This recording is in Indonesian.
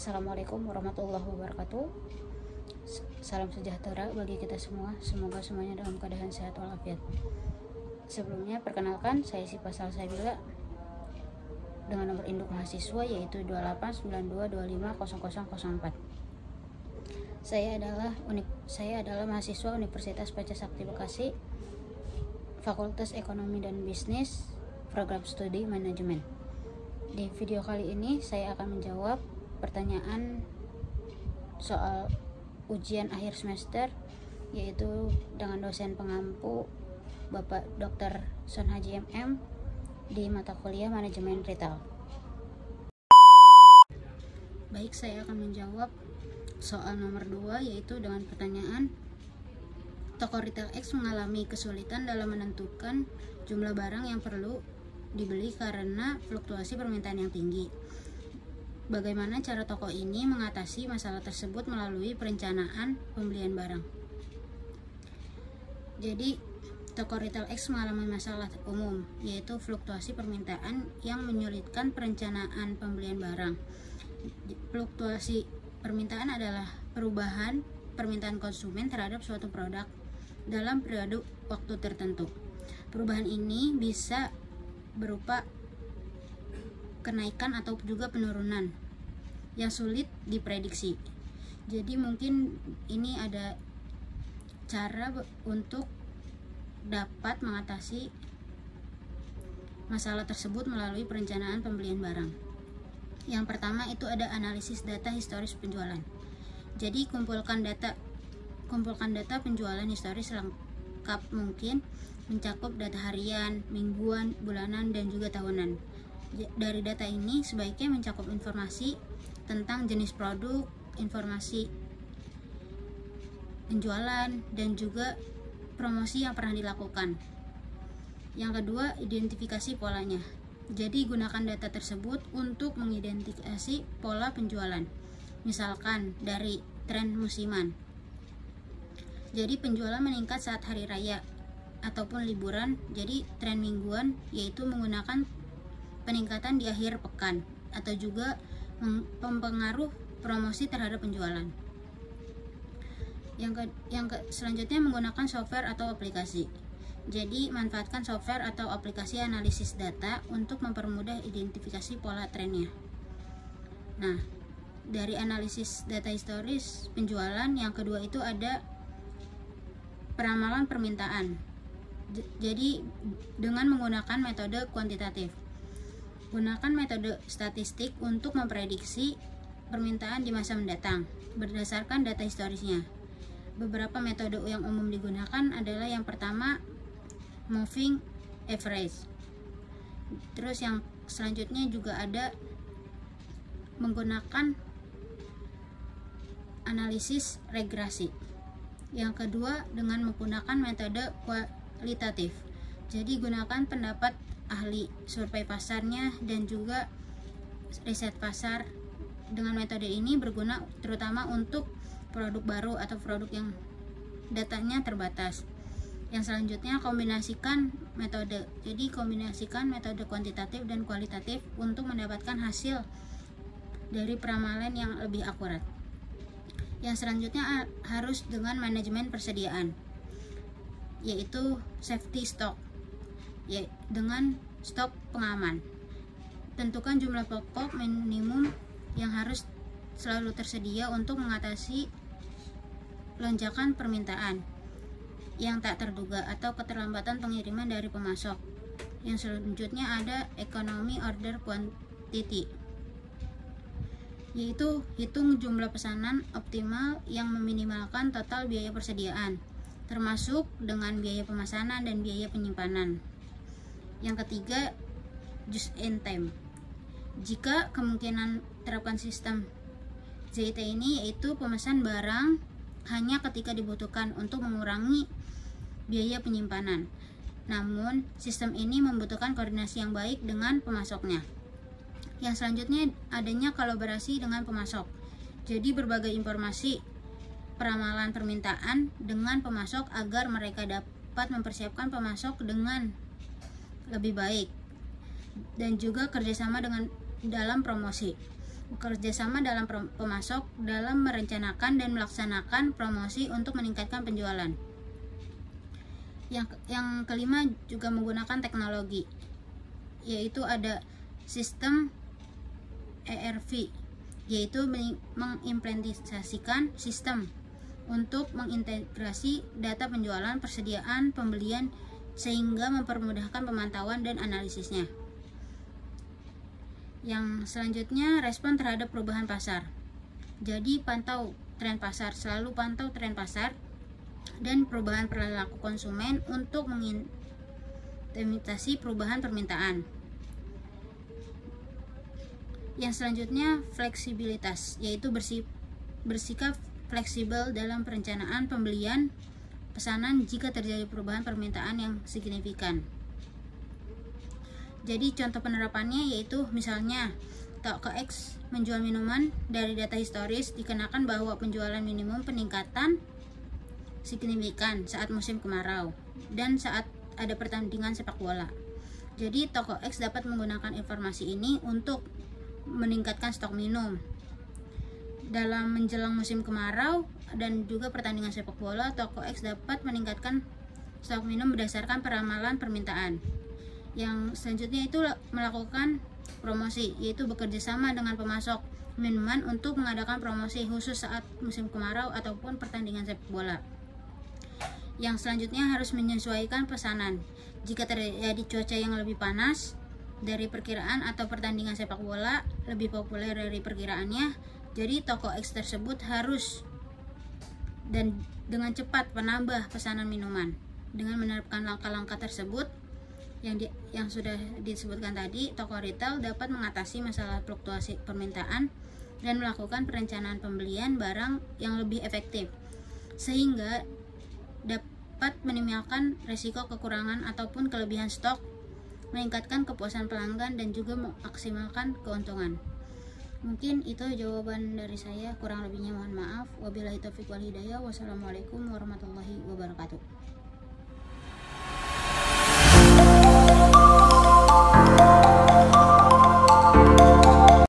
Assalamualaikum warahmatullahi wabarakatuh. Salam sejahtera bagi kita semua. Semoga semuanya dalam keadaan sehat walafiat. Sebelumnya perkenalkan, saya Sipa Salsabila dengan nomor induk mahasiswa yaitu 2892250004. Saya adalah mahasiswa Universitas Pancasakti Bekasi, Fakultas Ekonomi dan Bisnis, Program Studi Manajemen. Di video kali ini saya akan menjawab pertanyaan soal ujian akhir semester, yaitu dengan dosen pengampu Bapak Dr. Son Haji MM di mata kuliah Manajemen Retail. Baik, saya akan menjawab soal nomor 2, yaitu dengan pertanyaan: toko retail X mengalami kesulitan dalam menentukan jumlah barang yang perlu dibeli karena fluktuasi permintaan yang tinggi. Bagaimana cara toko ini mengatasi masalah tersebut melalui perencanaan pembelian barang? Jadi, toko retail X mengalami masalah umum, yaitu fluktuasi permintaan yang menyulitkan perencanaan pembelian barang. Fluktuasi permintaan adalah perubahan permintaan konsumen terhadap suatu produk dalam periode waktu tertentu. Perubahan ini bisa berupa kenaikan atau juga penurunan yang sulit diprediksi. Jadi mungkin ini ada cara untuk dapat mengatasi masalah tersebut melalui perencanaan pembelian barang. Yang pertama itu ada analisis data historis penjualan. Jadi kumpulkan data penjualan historis lengkap mungkin, mencakup data harian, mingguan, bulanan, dan juga tahunan. Dari data ini sebaiknya mencakup informasi tentang jenis produk, informasi penjualan, dan juga promosi yang pernah dilakukan. Yang kedua, identifikasi polanya. Jadi gunakan data tersebut untuk mengidentifikasi pola penjualan. Misalkan dari tren musiman. Jadi penjualan meningkat saat hari raya ataupun liburan. Jadi tren mingguan yaitu menggunakan peningkatan di akhir pekan atau juga mempengaruh promosi terhadap penjualan. Selanjutnya menggunakan software atau aplikasi. Jadi manfaatkan software atau aplikasi analisis data untuk mempermudah identifikasi pola trennya. Nah, dari analisis data historis penjualan, yang kedua itu ada peramalan permintaan. Jadi dengan menggunakan metode kuantitatif. Gunakan metode statistik untuk memprediksi permintaan di masa mendatang berdasarkan data historisnya. Beberapa metode yang umum digunakan adalah yang pertama moving average. Terus yang selanjutnya juga ada menggunakan analisis regresi. Yang kedua dengan menggunakan metode kualitatif. Jadi gunakan pendapat ahli, survei pasarnya, dan juga riset pasar. Dengan metode ini berguna terutama untuk produk baru atau produk yang datanya terbatas. Yang selanjutnya kombinasikan metode. Jadi kombinasikan metode kuantitatif dan kualitatif untuk mendapatkan hasil dari peramalan yang lebih akurat. Yang selanjutnya harus dengan manajemen persediaan, yaitu safety stock, dengan stok pengaman. Tentukan jumlah pokok minimum yang harus selalu tersedia untuk mengatasi lonjakan permintaan yang tak terduga atau keterlambatan pengiriman dari pemasok. Yang selanjutnya ada economy order quantity, yaitu hitung jumlah pesanan optimal yang meminimalkan total biaya persediaan, termasuk dengan biaya pemesanan dan biaya penyimpanan. Yang ketiga, just in time. Jika kemungkinan terapkan sistem ZIT ini, yaitu pemesan barang hanya ketika dibutuhkan untuk mengurangi biaya penyimpanan. Namun, sistem ini membutuhkan koordinasi yang baik dengan pemasoknya. Yang selanjutnya adanya kolaborasi dengan pemasok. Jadi berbagai informasi peramalan permintaan dengan pemasok agar mereka dapat mempersiapkan pemasok dengan lebih baik, dan juga kerjasama dengan dalam promosi. bekerja sama dalam pemasok dalam merencanakan dan melaksanakan promosi untuk meningkatkan penjualan. Yang kelima juga menggunakan teknologi, yaitu ada sistem ERP, yaitu mengimplementasikan sistem untuk mengintegrasi data penjualan, persediaan, pembelian, sehingga mempermudahkan pemantauan dan analisisnya. Yang selanjutnya, respon terhadap perubahan pasar. Jadi pantau tren pasar, selalu pantau tren pasar dan perubahan perilaku konsumen untuk mengimitasi perubahan permintaan. Yang selanjutnya, fleksibilitas, yaitu bersikap fleksibel dalam perencanaan pembelian pesanan jika terjadi perubahan permintaan yang signifikan. Jadi contoh penerapannya yaitu misalnya Toko X menjual minuman, dari data historis dikenakan bahwa penjualan minimum peningkatan signifikan saat musim kemarau dan saat ada pertandingan sepak bola. Jadi Toko X dapat menggunakan informasi ini untuk meningkatkan stok minum. Dalam menjelang musim kemarau dan juga pertandingan sepak bola, Toko X dapat meningkatkan stok minum berdasarkan peramalan permintaan. Yang selanjutnya itu melakukan promosi, yaitu bekerja sama dengan pemasok minuman untuk mengadakan promosi khusus saat musim kemarau ataupun pertandingan sepak bola. Yang selanjutnya harus menyesuaikan pesanan. Jika terjadi cuaca yang lebih panas dari perkiraan atau pertandingan sepak bola lebih populer dari perkiraannya, jadi Toko X tersebut harus dan dengan cepat menambah pesanan minuman. Dengan menerapkan langkah-langkah tersebut yang sudah disebutkan tadi, toko retail dapat mengatasi masalah fluktuasi permintaan dan melakukan perencanaan pembelian barang yang lebih efektif, sehingga dapat minimalkan risiko kekurangan ataupun kelebihan stok, meningkatkan kepuasan pelanggan, dan juga memaksimalkan keuntungan. Mungkin itu jawaban dari saya, kurang lebihnya mohon maaf. Wabillahi taufiq wal hidayah. Wassalamualaikum warahmatullahi wabarakatuh.